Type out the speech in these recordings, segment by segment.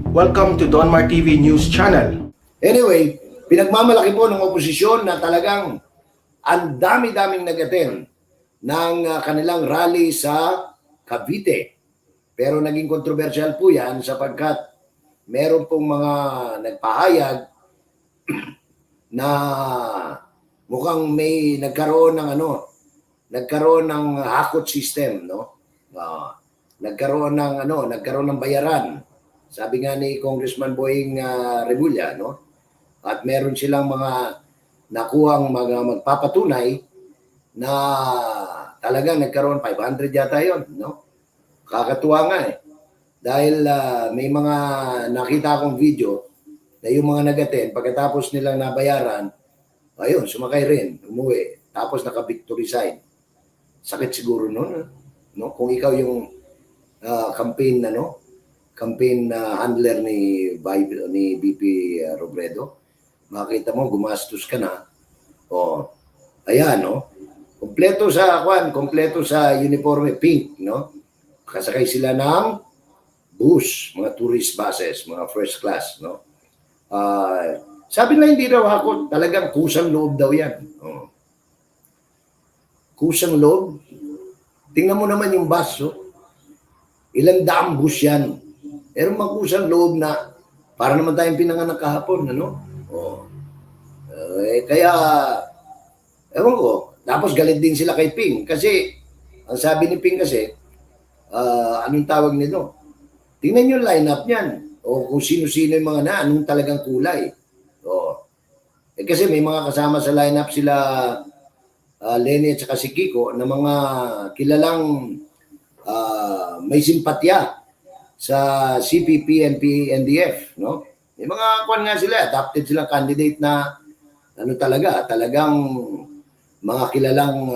Welcome to Donmar TV News Channel. Anyway, pinagmamalaki po ng oposisyon na talagang ang dami-daming nag-attend ng kanilang rally sa Cavite. Pero naging kontrobersyal po yan sapagkat meron pong mga nagpahayag na mukhang may nagkaroon ng hakot system, no? Nagkaroon ng bayaran. Sabi nga ni Congressman Boying Remulla, no? At meron silang mga nakuhang magpapatunay na talagang nagkaroon 500 yata yon, no? Kakatuwa nga eh. Dahil may mga nakita akong video na yung mga nag-attend, pagkatapos nilang nabayaran, ayun, sumakay rin, umuwi. Tapos naka-victory sign. Sakit siguro nun, no? Kung ikaw yung campaign handler ni BP Robredo, makita mo gumastos ka na. Ayan, no. Kompleto sa uniforme pink, no. Kasakay sila ng bus, mga tourist buses, mga first class, no. Sabi na hindi raw hakot, talagang kusang loob daw yan. Kusang loob. Tingnan mo naman yung bus, ilang daang bus yan. Pero magkusang loob na para naman tayong pinanganak kahapon, ano? Kaya, ewan ko, tapos galit din sila kay Ping. Kasi, ang sabi ni Ping kasi, anong tawag nito? Tingnan yung lineup niyan. O kung sino-sino yung mga anong talagang kulay. Kasi may mga kasama sa lineup sila Lenny at saka si Kiko na mga kilalang may simpatya sa CPP, NP, NDF, no? May mga kwan nga sila, adopted silang candidate na talagang mga kilalang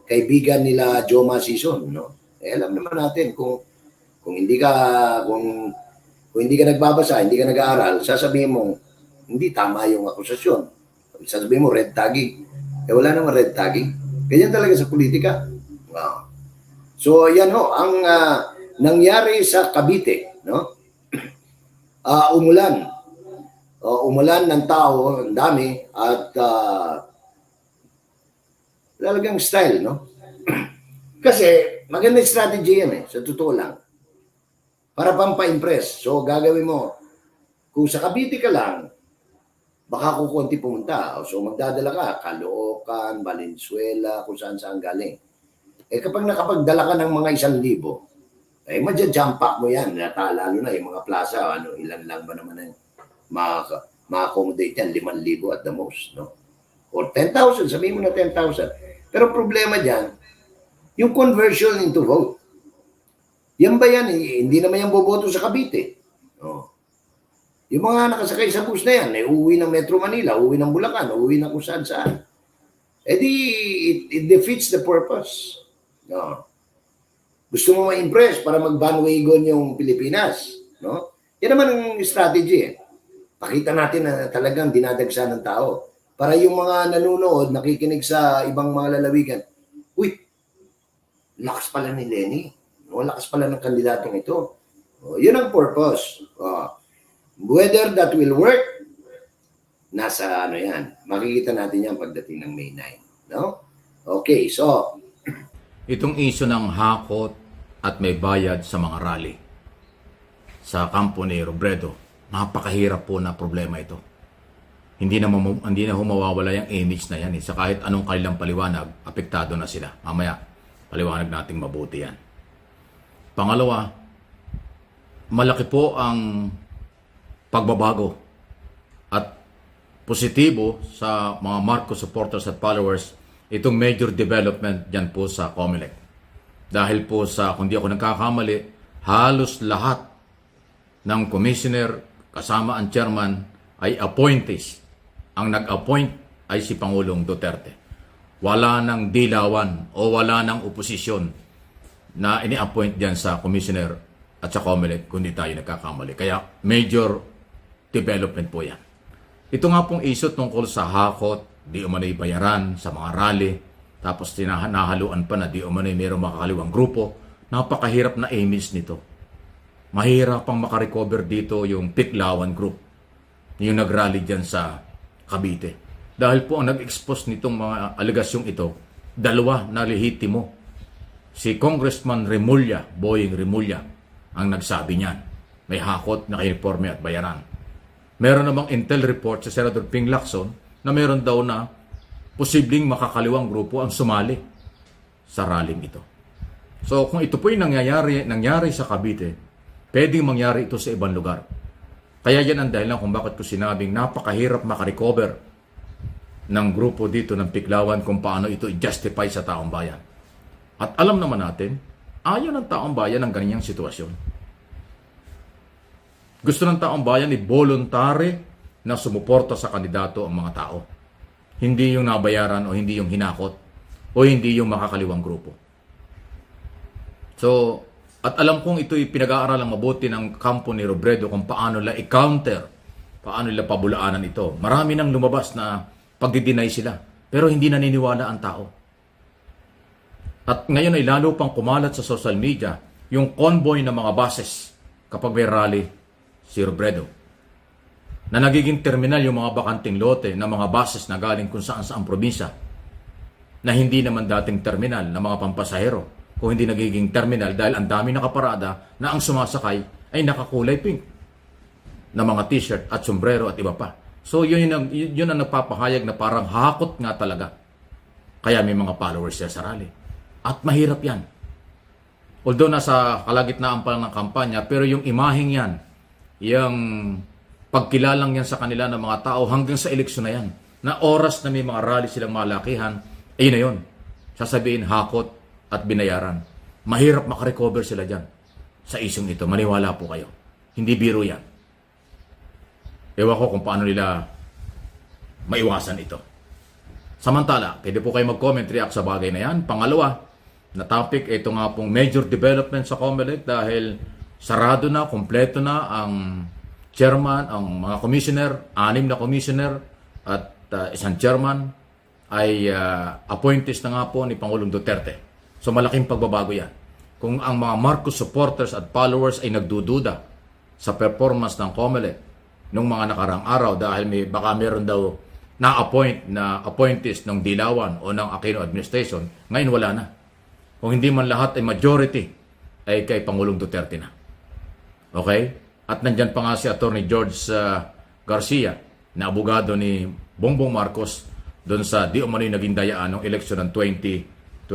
kaibigan nila Joma Sison, no? Alam naman natin kung hindi ka nagbabasa, hindi ka nag-aaral, sasabihin mo hindi tama yung akusasyon. Sasabihin mo red tagging. Wala naman red tagging. Ganyan talaga sa politika. Wow. So yan ang nangyari sa Cavite, no? Umulan. Umulan ng tao, ang dami at talagang style, no? Kasi magandang strategy yan sa totoo lang. Para pampa-impress. So gagawin mo, kung sa Cavite ka lang, baka kukunti pumunta. So magdadala ka, Caloocan, Valenzuela, kung saan-saan galing. Kapag nakapagdala ka ng mga 1,000, madya-jump pack mo yan. Lalo na yung mga plaza, ilan lang ba naman ang ma-accommodate yan? 5,000 at the most, no? Or 10,000, sabihin mo na 10,000. Pero problema dyan, yung conversion into vote. Yan ba yan? Hindi naman yan boboto sa Cavite. Yung mga nakasakay sa bus na yan, uuwi ng Metro Manila, uuwi ng Bulacan, uuwi ng kung saan-saan. It defeats the purpose. No. Gusto mo ma-impress para mag-bandwagon yung Pilipinas, no? Yan naman ang strategy. Pakita natin na talagang dinadagsa ng tao. Para yung mga nanonood, nakikinig sa ibang mga lalawigan, uy, lakas pala ni Lenny. Lakas pala ng kandidatong ito. Yun ang purpose. Whether that will work, nasa yan. Makikita natin yan pagdating ng May 9. No? Okay, so itong issue ng hakot at may bayad sa mga rally sa kampo ni Robredo, napakahirap po na problema ito. Hindi na humawawala yung image na yan. Sa kahit anong kanilang paliwanag, apektado na sila. Mamaya, paliwanag nating mabuti yan. Pangalawa, malaki po ang pagbabago at positibo sa mga Marcos supporters at followers itong major development dyan po sa COMELEC. Dahil po kung di ako nagkakamali, halos lahat ng commissioner kasama ang chairman ay appointees. Ang nag-appoint ay si Pangulong Duterte. Wala nang dilawan o wala nang oposisyon na ini-appoint dyan sa commissioner at sa COMELEC kundi tayo nagkakamali. Kaya major development po yan. Ito nga pong issue tungkol sa hakot, di umano'y bayaran sa mga rally, tapos nahaluan pa na di umano'y mayroong makakaliwang grupo. Napakahirap na image nito. mahirapang makarecover dito yung Piklawan Group, yung nag-rally dyan sa Cavite. Dahil po ang nag-expose nitong mga alegasyong ito, dalawa na lehitimo. Si Congressman Remulla, Boying Remulla, ang nagsabi niyan. May hakot na uniforme at bayaran. Meron namang intel report sa Senator Ping Lacson na meron daw na posibleng makakaliwang grupo ang sumali sa rallying ito. So kung ito po yung nangyari sa Cavite, pwedeng mangyari ito sa ibang lugar. Kaya yan ang dahilan kung bakit ko sinabing napakahirap makarecover ng grupo dito ng Piklawan kung paano ito i-justify sa taong bayan. At alam naman natin, ayaw ng taong bayan ng ganyang sitwasyon. Gusto ng taong bayan ni voluntary na sumuporta sa kandidato ang mga tao. Hindi yung nabayaran o hindi yung hinakot o hindi yung makakaliwang grupo. So, at alam kong ito'y pinag-aaralang mabuti ng kampo ni Robredo kung paano nila i-counter, paano nila pabulaanan ito. Marami nang lumabas na pagdi-deny sila, pero hindi naniniwala ang tao. At ngayon ay lalo pang kumalat sa social media yung convoy ng mga buses kapag may rally si Robredo. Na nagiging terminal yung mga bakanting lote ng mga buses na galing kung saan probinsya na hindi naman dating terminal ng mga pampasahero kung hindi nagiging terminal dahil ang dami nakaparada na ang sumasakay ay nakakulay pink na mga t-shirt at sombrero at iba pa. So yun ang nagpapahayag na parang hakot nga talaga. Kaya may mga followers siya sa rally. At mahirap yan. Although nasa kalagitnaan pa lang ng kampanya, pero yung imaheng yan, yung pagkilalang yan sa kanila ng mga tao hanggang sa eleksyon na yan, na oras na may mga rally silang malakihan, ayun na yun. Sasabihin hakot at binayaran. Mahirap makarecover sila dyan sa isyong ito. Maniwala po kayo. Hindi biro yan. Ewan ko kung paano nila maiwasan ito. Samantala, pwede po kayo mag-comment, react sa bagay na yan. Pangalawa, na topic, ito nga pong major development sa COMELEC dahil sarado na, kompleto na ang chairman, ang mga commissioner, 6 na commissioner at isang chairman ay appointees na nga po ni Pangulong Duterte. So malaking pagbabago yan. Kung ang mga Marcos supporters at followers ay nagdududa sa performance ng COMELEC nung mga nakarang araw dahil baka meron daw na-appoint na appointees ng Dilawan o ng Aquino administration, ngayon wala na. Kung hindi man lahat ay majority ay kay Pangulong Duterte na. Okay? At nandyan pa nga si Attorney George Garcia na abogado ni Bongbong Marcos doon sa di umano'y naging dayaan ng eleksyon ng 2016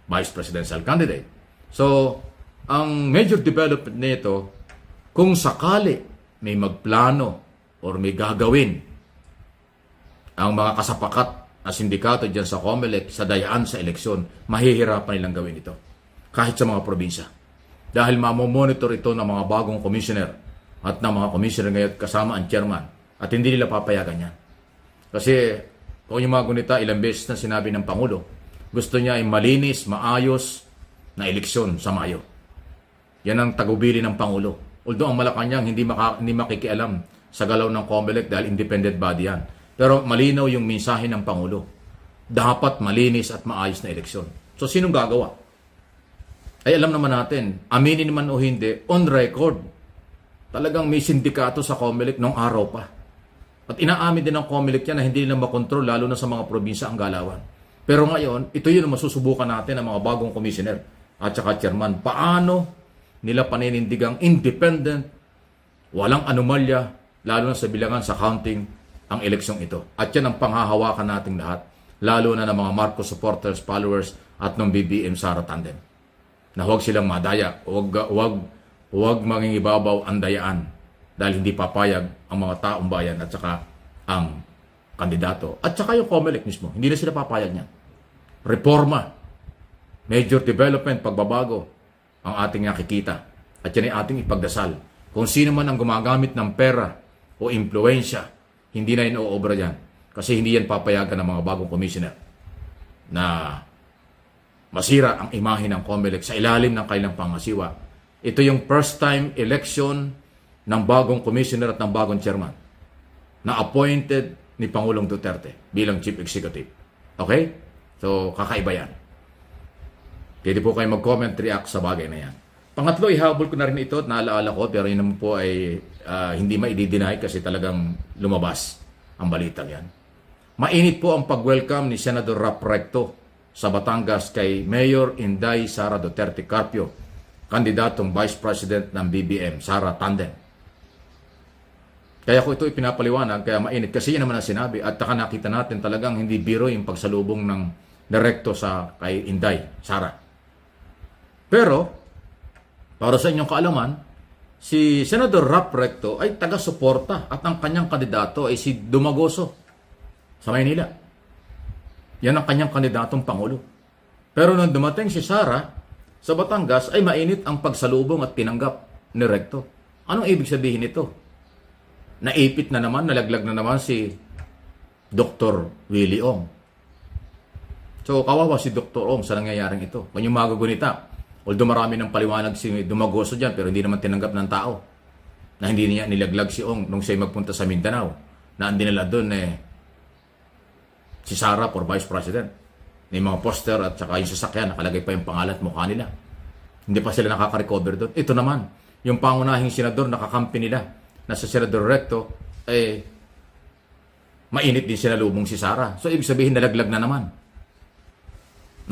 vice presidential candidate. So, ang major development nito, kung sakali may magplano or may gagawin ang mga kasapakat na sindikato dyan sa COMELEC sa dayaan sa eleksyon, mahihirapan nilang gawin ito. Kahit sa mga probinsya. Dahil mamomonitor ito ng mga bagong commissioner at ng mga commissioner ngayon kasama ang chairman. At hindi nila papayagan yan. Kasi kung yung mga gunita, ilang beses na sinabi ng Pangulo, gusto niya ay malinis, maayos na eleksyon sa Mayo. Yan ang tagubili ng Pangulo. Although ang Malacanang hindi makikialam sa galaw ng COMELEC dahil independent body yan. Pero malinaw yung mensahe ng Pangulo. Dapat malinis at maayos na eleksyon. So sinong gagawa? Ay alam naman natin, aminin naman o hindi, on record, talagang may sindikato sa COMELEC noong araw pa. At inaamin din ng COMELEC yan na hindi nila makontrol lalo na sa mga probinsya ang galawan. Pero ngayon, ito yun ang masusubukan natin ng mga bagong commissioner at saka chairman. Paano nila paninindigang independent, walang anomalya, lalo na sa bilangan sa counting ang eleksyong ito. At yan ang panghahawakan nating lahat, lalo na ng mga Marcos supporters, followers at ng BBM Sara Tandem. Na huwag silang madaya, huwag mangingibabaw ang dayaan dahil hindi papayag ang mga taong bayan at saka ang kandidato. At saka yung COMELEC mismo, hindi na sila papayag niyan. Reforma, major development, pagbabago ang ating nakikita. At yan ay ating ipagdasal. Kung sino man ang gumagamit ng pera o impluensya, hindi na inoobra yan. Kasi hindi yan papayagan ng mga bagong commissioner na masira ang imahe ng COMELEC sa ilalim ng kailang pangasiwa. Ito yung first time election ng bagong commissioner at ng bagong chairman na appointed ni Pangulong Duterte bilang chief executive. Okay? So, kakaiba yan. Pwede po kayo mag-comment, react sa bagay na yan. Pangatlo, ihabol ko na rin ito at naalaala ko, pero yun naman po ay hindi maidi-deny kasi talagang lumabas ang balitang yan. Mainit po ang pag-welcome ni Senador Rap Recto sa Batangas kay Mayor Inday Sara Duterte Carpio, kandidatong Vice President ng BBM, Sara Tandem. Kaya ko ito ipinapaliwanag, kaya mainit kasi yan naman ang sinabi at taka nakita natin talagang hindi biro yung pagsalubong ng direkto sa kay Inday Sara. Pero para sa inyong kaalaman, si Senador Rap Recto ay taga-suporta at ang kanyang kandidato ay si Dumagoso sa Maynila. Yan ang kanyang kandidatong Pangulo. Pero nung dumating si Sara sa Batangas ay mainit ang pagsalubong at tinanggap ni Recto. Anong ibig sabihin nito? Naipit na naman, nalaglag na naman si Dr. Willie Ong. So kawawa si Dr. Ong sa nangyayaring ito. Kanyang magagunita. Although marami ng paliwanag si Dumagoso dyan, pero hindi naman tinanggap ng tao na hindi niya nilaglag si Ong nung siya magpunta sa Mindanao. Na ang dinala doon si Sara for Vice President. May mga poster at saka yung sasakyan, nakalagay pa yung pangalan at mukha nila. Hindi pa sila nakaka-recover doon. Ito naman, yung pangunahing senador nakakampi nila na sa Senador Recto, mainit din sinalubong si Sara. So ibig sabihin, nalaglag na naman.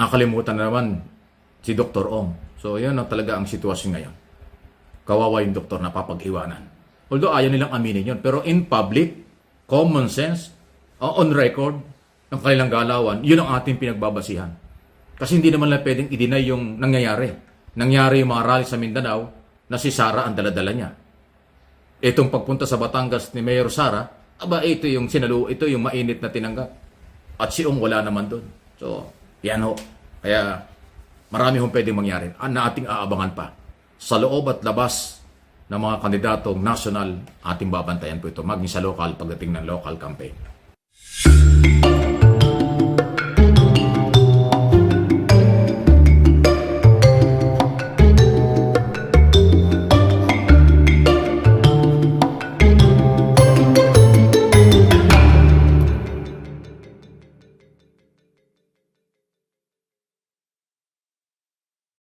Nakalimutan na naman si Dr. Ong. So, yun ang talaga ang sitwasyon ngayon. Kawawa yung doktor na papag-iwanan. Although ayaw nilang aminin yun. Pero in public, common sense, on record, ng kanilang galawan, yun ang ating pinagbabasihan. Kasi hindi naman lang pwedeng i-deny yung nangyayari. Nangyari yung mga rally sa Mindanao na si Sara ang daladala niya. Itong pagpunta sa Batangas ni Mayor Sara, ito yung ito yung mainit na tinanggap. At si Ong wala naman doon. So, yan ho. Kaya, marami hong pwedeng mangyari na ating aabangan pa. Sa loob at labas ng mga kandidatong national, ating babantayan po ito. Maging sa local pagdating ng local campaign.